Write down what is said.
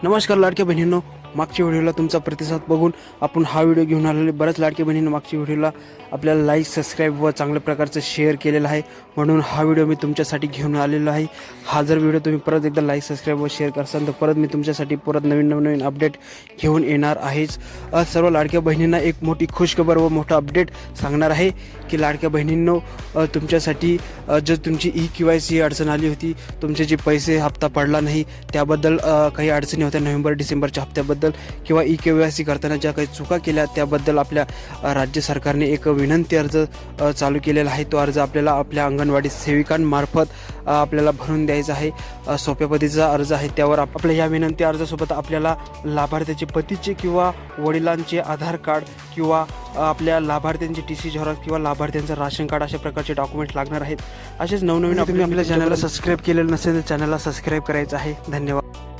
नमस्कार लाडक्या बहिणींनो, मागच्या व्हिडिओला तुमचा प्रतिसाद बघून आपण हा व्हिडिओ घेऊन आलेलो. बऱ्याच लाडक्या बहिणींनो मागच्या व्हिडिओला आपल्याला लाईक, सबस्क्राईब व चांगल्या प्रकारचं शेअर केलेलं आहे, म्हणून हा व्हिडिओ मी तुमच्यासाठी घेऊन आलेलो आहे. हा जर व्हिडिओ तुम्ही परत एकदा लाईक, सबस्क्राईब व शेअर करसाल तर परत मी तुमच्यासाठी परत नवीन अपडेट घेऊन येणार आहेच. सर्व लाडक्या बहिणींना एक मोठी खुशखबर व मोठा अपडेट सांगणार आहे की लाडक्या बहिणींनो, तुमच्यासाठी जर तुमची KYC अडचण आली होती, तुमचे जे पैसे हप्ता पडला नाही त्याबद्दल काही अडचणी होत्या नोव्हेंबर-डिसेंबरच्या हप्त्याबद्दल किंवा KYC करताना ज्या काही चुका केल्या त्याबद्दल आपल्या राज्य सरकारने एक विनंती अर्ज चालू केलेला आहे. तो अर्ज आपल्याला आपल्या अंगणवाडी सेविकांमार्फत आपल्याला भरून द्यायचा आहे. सोप्या पद्धतीचा अर्ज आहे. त्यावर आपल्या या विनंती अर्जासोबत आपल्याला लाभार्थ्याचे पतीचे किंवा वडिलांचे आधार कार्ड किंवा आपल्या लाभार्थ्यांचे TC झेरॉक्स किंवा लाभार्थ्यांचं राशन कार्ड अशा प्रकारचे डॉक्युमेंट लागणार आहेत. असेच नवनवीन तुम्ही आपल्या चॅनलला सबस्क्राईब केलेलं नसेल तर चॅनलला सबस्क्राईब करायचं आहे. धन्यवाद.